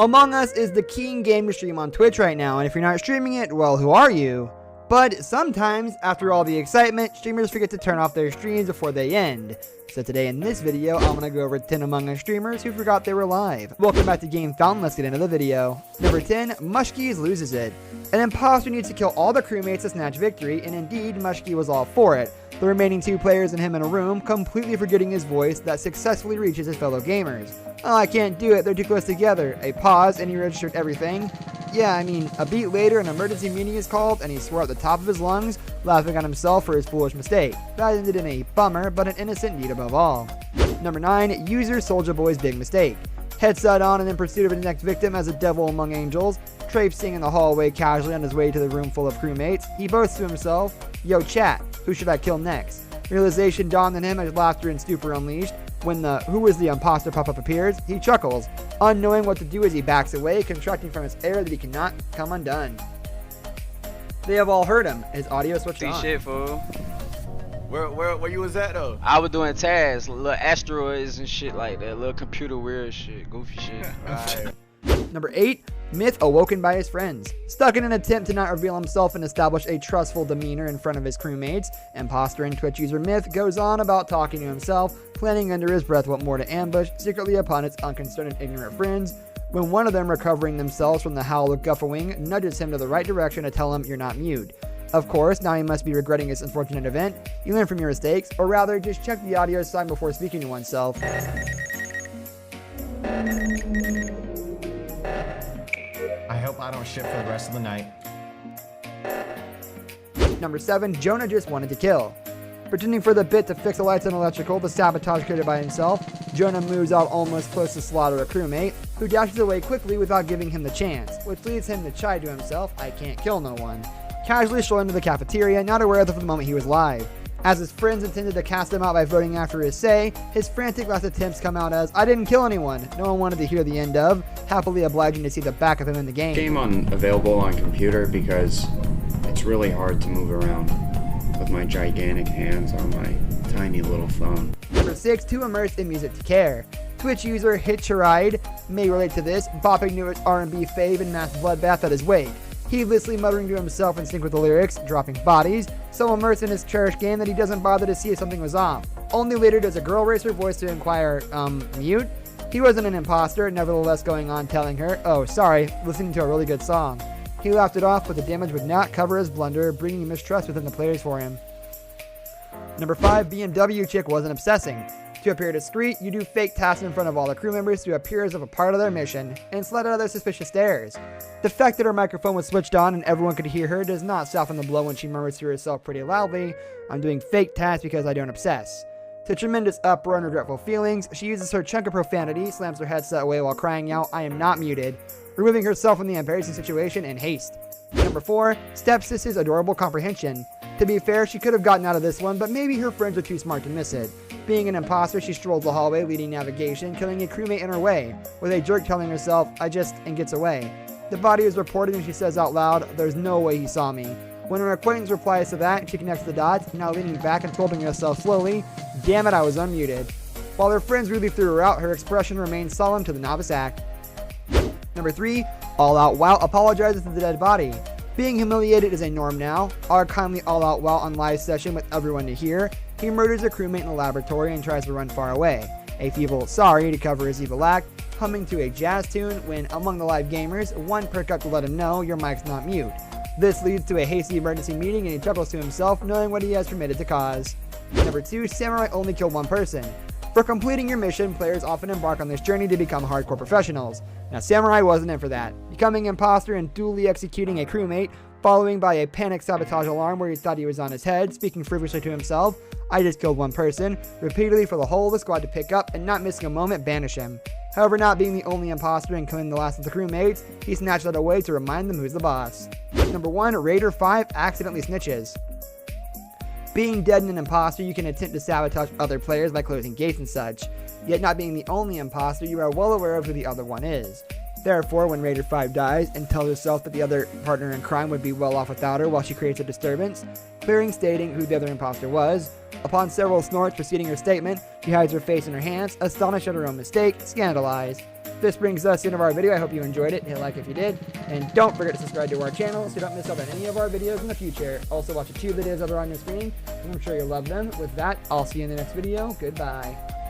Among Us is the king game to stream on Twitch right now, and if you're not streaming it, well, who are you? But sometimes, after all the excitement, streamers forget to turn off their streams before they end. So today in this video, I'm going to go over 10 Among Us streamers who forgot they were live. Welcome back to Game Fountain, let's get into the video. Number 10, Mushkeys loses it. An imposter needs to kill all the crewmates to snatch victory, and indeed, Mushkey was all for it. The remaining 2 players and him in a room, completely forgetting his voice that successfully reaches his fellow gamers. Oh, I can't do it, they're too close together. A pause, and he registered everything. Yeah, I mean, a beat later, an emergency meeting is called, and he swore at the top of his lungs, laughing at himself for his foolish mistake. That ended in a bummer, but an innocent deed above all. Number 9, user Soulja Boy's big mistake. Headset on and in pursuit of his next victim as a devil among angels, traipsing in the hallway casually on his way to the room full of crewmates, he boasts to himself, "Yo chat, who should I kill next?" Realization dawned on him as laughter and stupor unleashed. When the "who is the imposter" pop-up appears, he chuckles, unknowing what to do as he backs away, contracting from his air that he cannot come undone. They have all heard him. His audio switched on. Shit, fool. Where you was at though? I was doing tasks, little asteroids and shit like that, little computer weird shit, goofy shit. Right. Number 8, Myth awoken by his friends. Stuck in an attempt to not reveal himself and establish a trustful demeanor in front of his crewmates, imposter and Twitch user Myth goes on about talking to himself, planning under his breath what more to ambush secretly upon its unconcerned and ignorant friends, when one of them, recovering themselves from the howl of guffawing, nudges him to the right direction to tell him you're not mute. Of course, now he must be regretting this unfortunate event. You learn from your mistakes, or rather, just check the audio sign before speaking to oneself. I hope I don't shit for the rest of the night. Number 7, Jonah just wanted to kill. Pretending for the bit to fix the lights and electrical, the sabotage created by himself, Jonah moves out almost close to slaughter a crewmate, who dashes away quickly without giving him the chance, which leads him to chide to himself, "I can't kill no one." Casually strolling into the cafeteria, not aware of the moment he was live. As his friends intended to cast him out by voting after his say, his frantic last attempts come out as, "I didn't kill anyone." No one wanted to hear the end of, happily obliging to see the back of him in the game. Game unavailable on computer because it's really hard to move around with my gigantic hands on my tiny little phone. Number 6, too immersed in music to care. Twitch user Hitcheride may relate to this, bopping to its R&B fave and mass bloodbath at his wake. Heedlessly muttering to himself in sync with the lyrics, dropping bodies, so immersed in his cherished game that he doesn't bother to see if something was off. Only later does a girl raise her voice to inquire, mute? He wasn't an imposter, nevertheless going on telling her, "Oh, sorry, listening to a really good song." He laughed it off, but the damage would not cover his blunder, bringing mistrust within the players for him. Number 5, BMW chick wasn't obsessing. To appear discreet, you do fake tasks in front of all the crew members to appear as if a part of their mission, and slide out of their suspicious stares. The fact that her microphone was switched on and everyone could hear her does not soften the blow when she murmurs to herself pretty loudly, "I'm doing fake tasks because I don't obsess." To tremendous uproar and regretful feelings, she uses her chunk of profanity, slams her headset away while crying out, "I am not muted," removing herself from the embarrassing situation in haste. Number 4, Stepsis's adorable comprehension. To be fair, she could have gotten out of this one, but maybe her friends are too smart to miss it. Being an imposter, she strolls the hallway leading navigation, killing a crewmate in her way, with a jerk telling herself, and gets away. The body is reported and she says out loud, "There's no way he saw me." When her acquaintance replies to that, she connects the dots, now leaning back and scolding herself slowly, "Damn it, I was unmuted." While her friends really threw her out, her expression remains solemn to the novice act. Number 3, All Out Wow apologizes to the dead body. Being humiliated is a norm now. Our kindly All Out Wow on live session with everyone to hear. He murders a crewmate in the laboratory and tries to run far away. A feeble sorry to cover his evil act, humming to a jazz tune when, among the live gamers, one perk up to let him know your mic's not mute. This leads to a hasty emergency meeting and he chuckles to himself, knowing what he has permitted to cause. Number 2, Samurai only killed one person. For completing your mission, players often embark on this journey to become hardcore professionals. Now, Samurai wasn't in for that, becoming imposter and duly executing a crewmate, following by a panic sabotage alarm where he thought he was on his head, speaking frivolously to himself, "I just killed one person," repeatedly for the whole of the squad to pick up and not missing a moment banish him. However, not being the only imposter and killing the last of the crewmates, he snatched that away to remind them who's the boss. Number 1, Raider 5 accidentally snitches. Being dead and an imposter, you can attempt to sabotage other players by closing gates and such. Yet not being the only imposter, you are well aware of who the other one is. Therefore, when Raider 5 dies and tells herself that the other partner in crime would be well off without her while she creates a disturbance, clearing stating who the other imposter was, upon several snorts preceding her statement, she hides her face in her hands, astonished at her own mistake, scandalized. this brings us into our video. I hope you enjoyed it. Hit like if you did. And don't forget to subscribe to our channel so you don't miss out on any of our videos in the future. Also, watch the 2 videos that are on your screen, and I'm sure you'll love them. With that, I'll see you in the next video. Goodbye.